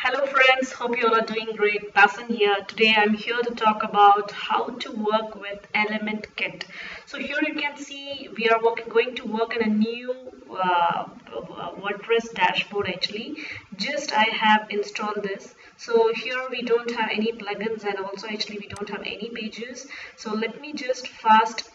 Hello friends, hope you all are doing great. Thasin here. Today I'm here to talk about how to work with Element Kit. So here you can see we are going to work in a new WordPress dashboard actually. Just I have installed this. So here we don't have any plugins and also actually we don't have any pages. So let me just fast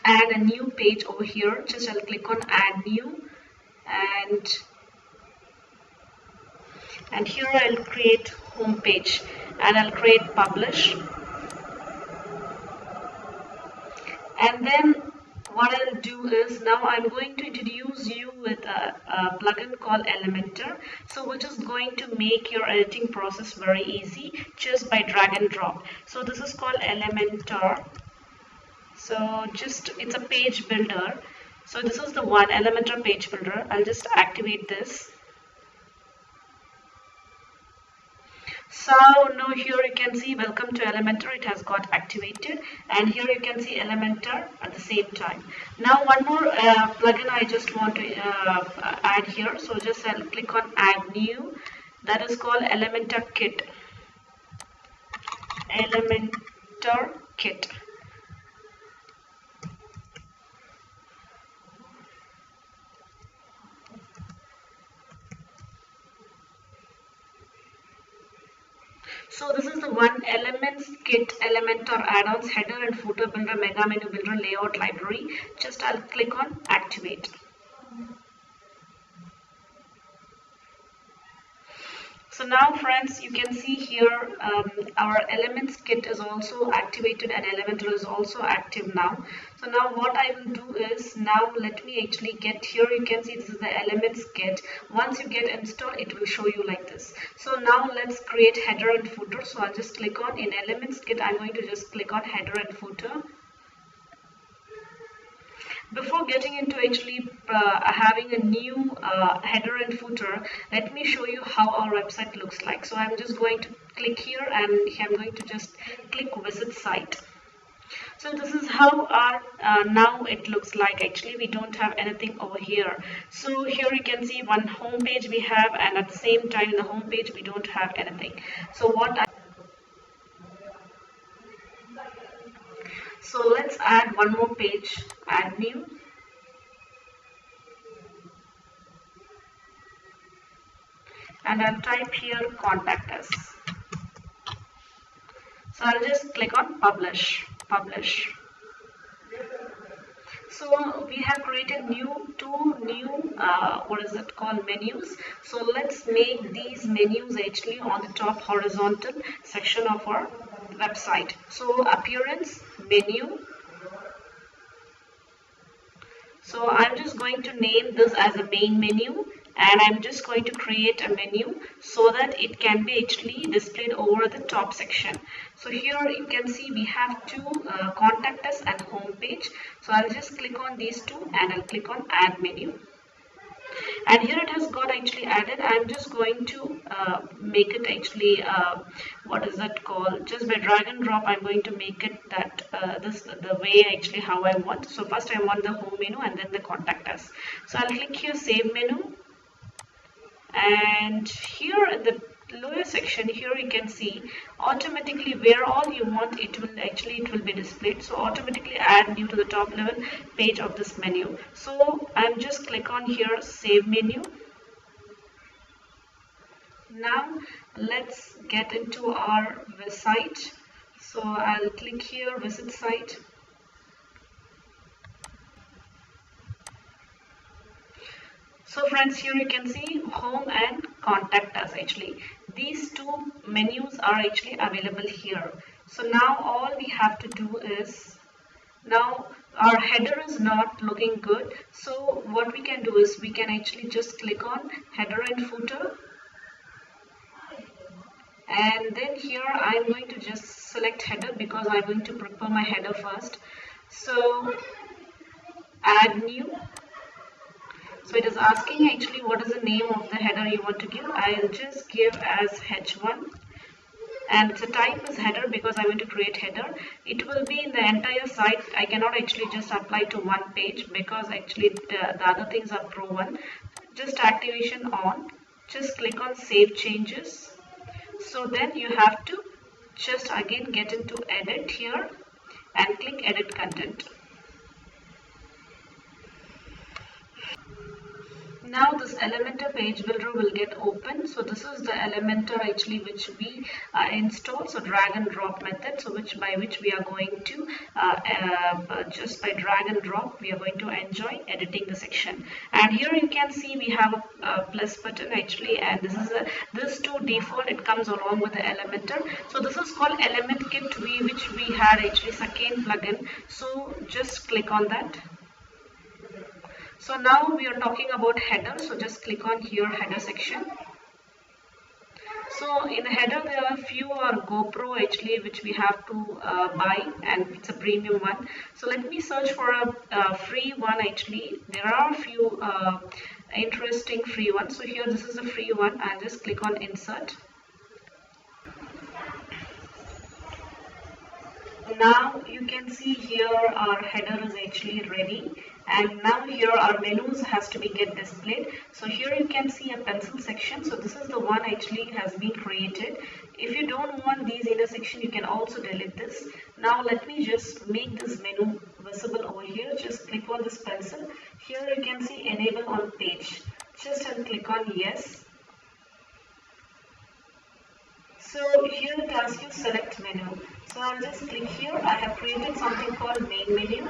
add a new page over here. Just I'll click on add new and here I'll create home page and I'll create publish, and then what I'll do is now I'm going to introduce you with a plugin called Elementor, so which is going to make your editing process very easy just by drag and drop. So this is called Elementor. So just it's a page builder. So this is the one Elementor page builder. I'll just activate this. So now here you can see welcome to Elementor, it has got activated, and here you can see Elementor at the same time. Now one more plugin I just want to add here, so just I'll click on add new. That is called Elementor Kit. Elementor Kit. So this is the one Elements Kit Elementor add-ons header and footer builder, mega menu builder, layout library. Just I'll click on activate. So now friends, you can see here our Elements Kit is also activated and Elementor is also active now. So now what I will do is, now let me actually get here, you can see this is the Elements Kit. Once you get installed, it will show you like this. So now let's create header and footer. So I'll just click on, in Elements Kit, I'm going to just click on header and footer. Before getting into actually having a new header and footer, let me show you how our website looks like. So I'm just going to click here and I'm going to just click visit site. So this is how our now it looks like. Actually we don't have anything over here. So here you can see one home page we have, and at the same time in the home page we don't have anything. So let's add one more page, add new. And I'll type here contact us. So I'll just click on publish. So we have created two new menus. So let's make these menus actually on the top horizontal section of our website. So appearance, menu. So I'm just going to name this as a main menu, and I'm just going to create a menu so that it can be actually displayed over the top section. So here you can see we have two contact us and home page. So I'll just click on these two and I'll click on add menu. And here it has got actually added. I'm just going to make it actually just by drag and drop. I'm going to make it that the way actually how I want. So first I want the home menu and then the contact us. So I'll click here save menu, and here in the lower section here you can see automatically where all you want it will be displayed. So automatically add new to the top level page of this menu. So I'm just click on here save menu. Now let's get into our site. So I'll click here visit site. So friends, here you can see home and contact us actually. These two menus are actually available here. So now all we have to do is, now our header is not looking good. So what we can do is we can actually just click on header and footer. And then here I'm going to just select header because I'm going to prepare my header first. So add new. So it is asking actually what is the name of the header you want to give. I'll just give as h1, and the type is header because I want to create header. It will be in the entire site. I cannot actually just apply to one page because actually the other things are proven. Just activation on. just click on save changes. So then you have to just again get into edit here and click edit content. Now this Elementor page builder will get open. So this is the Elementor actually which we installed. So drag and drop method. So by which we are going to just by drag and drop we are going to enjoy editing the section. And here you can see we have a plus button actually, and this to default it comes along with the Elementor. So this is called Element Kit which we had actually second plugin. So just click on that. So now we are talking about header, so just click on here header section. So in the header there are a few GoPro actually which we have to buy, and it's a premium one. So let me search for a free one actually. There are a few interesting free ones. So here this is a free one. I'll just click on insert. Now you can see here our header is actually ready, and now here our menus has to be get displayed. So here you can see a pencil section. So this is the one actually has been created. If you don't want these inner section, you can also delete this. Now let me just make this menu visible over here. Just click on this pencil. Here you can see enable on page. Just click on yes. So here it asks you select menu. So I'll just click here. I have created something called main menu.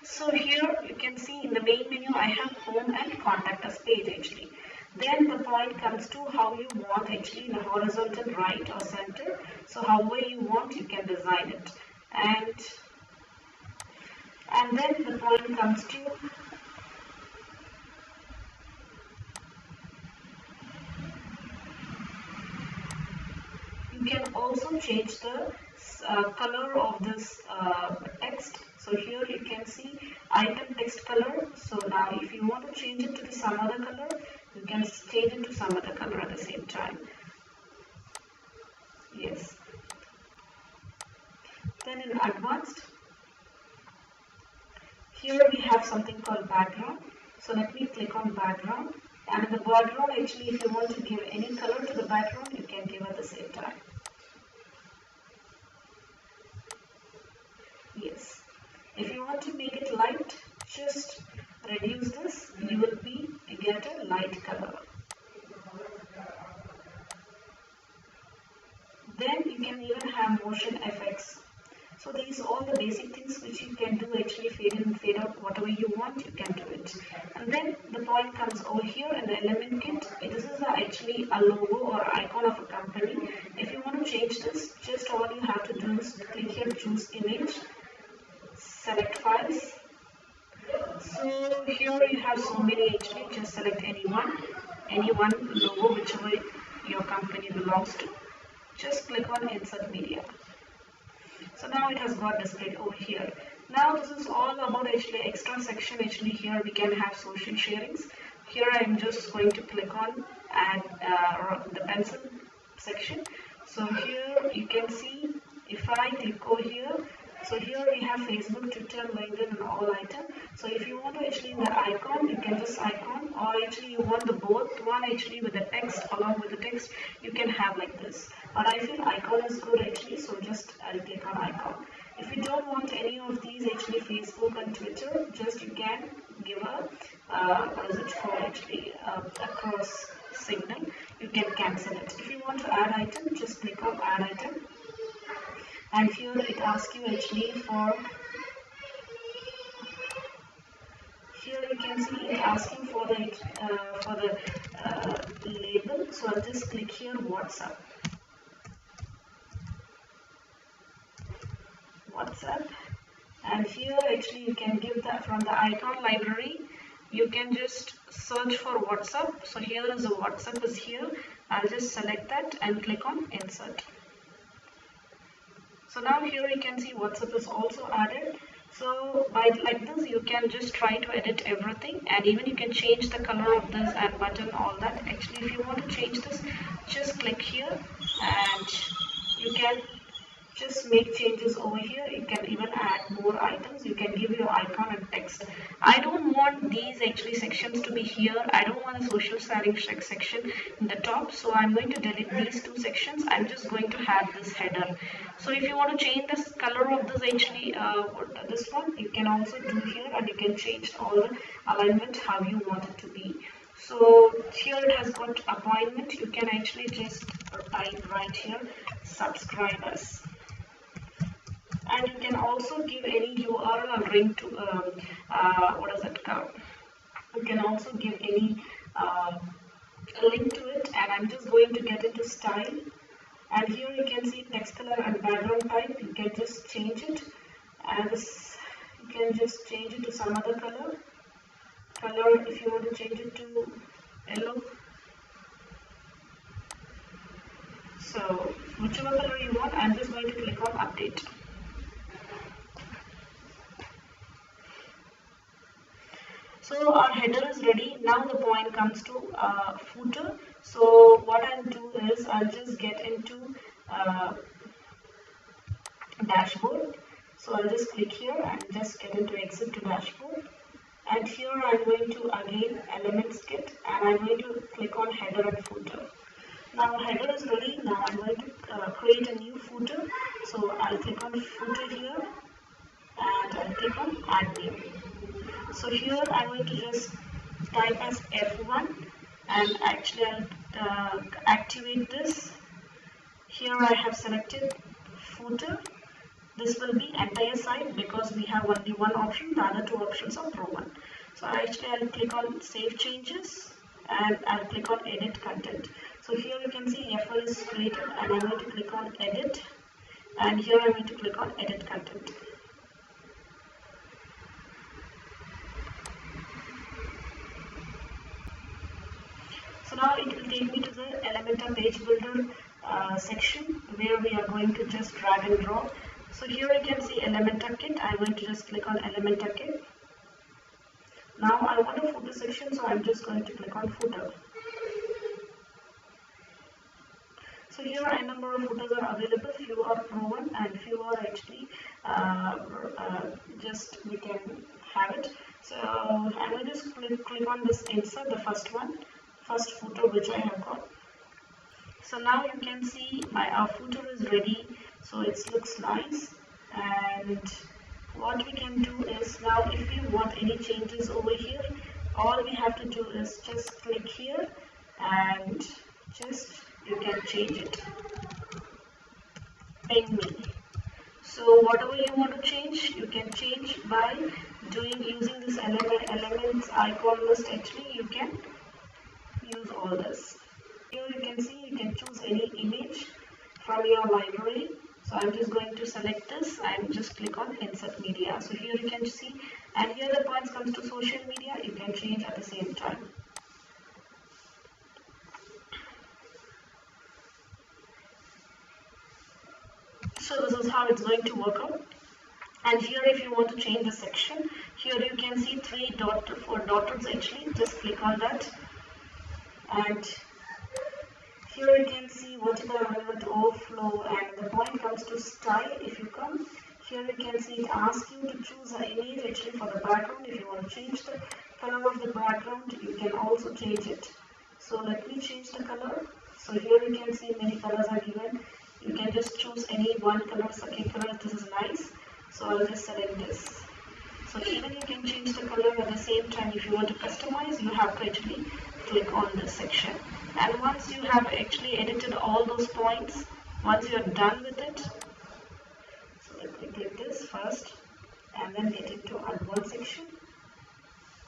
So here you can see in the main menu I have home and contact us page actually. Then the point comes to how you want actually in the horizontal, right or center. So however you want you can design it. And then the point comes to you can also change the color of this text. So here you can see item text color. So now if you want to change it to some other color, you can change it to some other color at the same time. Yes. Then in advanced, here we have something called background. So let me click on background. And in the background actually if you want to give any color to the background, you can give at the same time. Yes. If you want to make it light, just reduce this, you will get a light color. Then you can even have motion effects. So these are all the basic things which you can do actually, fade in, fade out, whatever you want, you can do it. And then the point comes over here in the element kit. This is actually a logo or icon of a company. If you want to change this, just all you have to do is click here, choose image, select files. So here you have so many actually, just select any one logo whichever your company belongs to. Just click on insert media. So now it has got displayed over here. Now this is all about actually extra section. Actually here we can have social sharings. Here I am just going to click on add the pencil section. So here you can see if I click over here. So here we have Facebook, Twitter, LinkedIn and all item. So if you want to actually the icon, you can just icon, or actually you want the both one actually with the text, along with the text, you can have like this. But I feel icon is good actually, so just I'll click on icon. If you don't want any of these actually Facebook and Twitter, just you can give a what is it called actually a cross signal. You can cancel it. If you want to add item, just click on add item. And here it asks you actually for, here you can see it asking for the label. So I'll just click here WhatsApp. And here actually you can give that from the icon library. You can just search for WhatsApp. So here is the WhatsApp is here. I'll just select that and click on insert. So now here you can see WhatsApp is also added. So by like this you can just try to edit everything, and even you can change the color of this and button, all that. Actually if you want to change this, just click here and you can just make changes over here. You can even add more items. You can give your icon and text. I don't want these actually sections to be here. I don't want a social sharing section in the top, so I'm going to delete these two sections. I'm just going to have this header. So if you want to change this color of this actually this one, you can also do here, and you can change all the alignment how you want it to be. So here it has got appointment. You can actually just type right here subscribers, and you can also give any URL or link to what is it called? You can also give any link to it, and I'm just going to get into style, and here you can see text color and background type. You can just change it, and this, you can just change it to some other color. If you want to change it to yellow, so whichever color you want, I'm just going to click on update. So our header is ready. Now the point comes to footer. So what I'll do is I'll just get into dashboard. So I'll just click here and just get into exit to dashboard. And here I'm going to again elements kit, and I'm going to click on header and footer. Now header is ready. Now I'm going to create a new footer. So I'll click on footer here, and I'll click on add new. So here I'm going to just type as F1, and actually I'll activate this. Here I have selected footer. This will be entire site because we have only one option. The other two options are proven. So I'll click on save changes, and I'll click on edit content. So here you can see F1 is created, and I'm going to click on edit, and here I'm going to click on edit content. So now it will take me to the Elementor page builder section, where we are going to just drag and drop. So here you can see Elementor kit. I'm going to just click on Elementor kit. Now I want a footer section, so I'm just going to click on footer. So here a number of footers are available. Few are proven and few are actually just we can have it. So I'm going to just click on this insert, the first one. First footer which I have got. So now you can see our footer is ready, so it looks nice. And what we can do is, now if we want any changes over here, all we have to do is just click here and just you can change it. Ping me. So whatever you want to change, you can change by using this elements icon list. Actually you can use all this. Here you can see you can choose any image from your library. So I'm just going to select this and just click on insert media. So here you can see, and here the points comes to social media. You can change at the same time. So this is how it's going to work out. And here if you want to change the section, here you can see 4 dots actually. Just click on that. And here you can see vertical alignment, overflow, and the point comes to style. If you come here, you can see it asks you to choose an image actually for the background. If you want to change the color of the background, you can also change it. So let me change the color. So here you can see many colors are given. You can just choose any one color. Second color, this is nice. So I'll just select this. So even you can change the color at the same time. If you want to customize, you have to actually click on this section. And once you have actually edited all those points, once you are done with it, so let me click this first and then get into advanced section.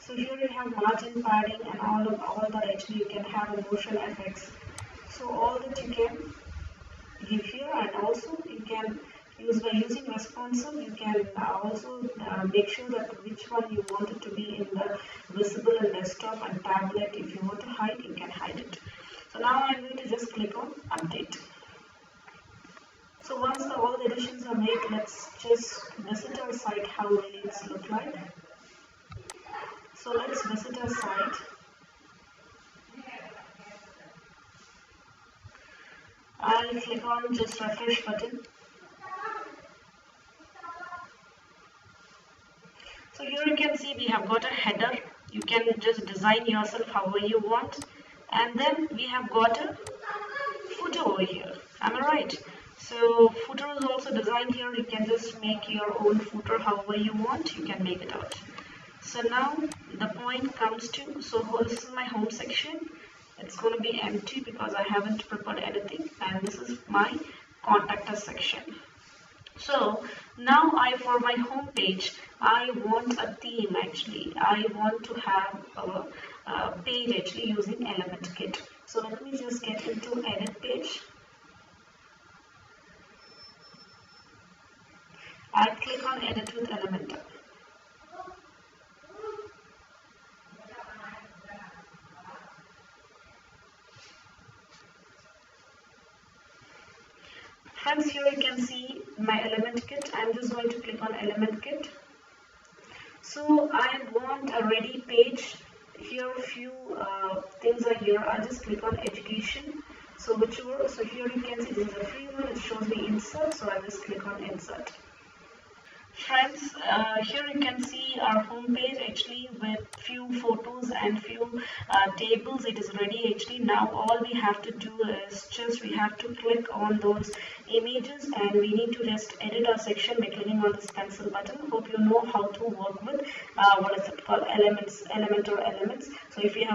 So here you have margin, padding, and all that. Actually you can have a motion effects. So all that you can give here, and also you can use by using responsive. You can also make sure that which one you want it to be in the visible and desktop and tablet. If you want to hide, you can hide it. So now I'm going to just click on update. So once all the additions are made, let's just visit our site, how really it's look like. So let's visit our site. I'll click on just refresh button. Here you can see we have got a header. You can just design yourself however you want. And then we have got a footer over here. Am I right? So footer is also designed here. You can just make your own footer however you want. You can make it out. So now the point comes to, so this is my home section. It's going to be empty because I haven't prepared anything, and this is my contact us section. So now for my home page, I want a theme actually. I want to have a page actually using element kit. So let me just get into edit page. I click on edit with elementor. Friends, here you can see my element kit. I'm just going to click on element kit. So I want a ready page. Here a few things are here. I'll just click on education. So whichever, so here you can see this is a free one. It shows me insert. So I'll just click on insert. Friends, here you can see our home page actually with few photos and few tables. It is ready actually. Now all we have to do is just we have to click on those images, and we need to just edit our section by clicking on this pencil button. Hope you know how to work with what is it called, elementor elements. So if you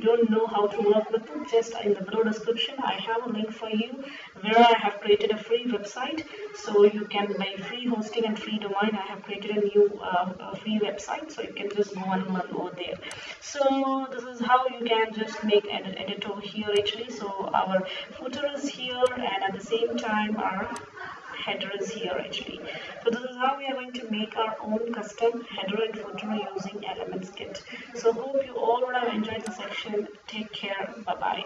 don't know how to work with it, just in the below description I have a link for you where I have created a free website. So you can, by free hosting and free domain, I have created a new free website, so you can just go and learn over there. So this is how you can just make an edit over here actually. So our footer is here, and at the same time our header is here actually. So this is how we are going to make our own custom header and footer using elements kit. So hope you all would have enjoyed the section. Take care. Bye bye.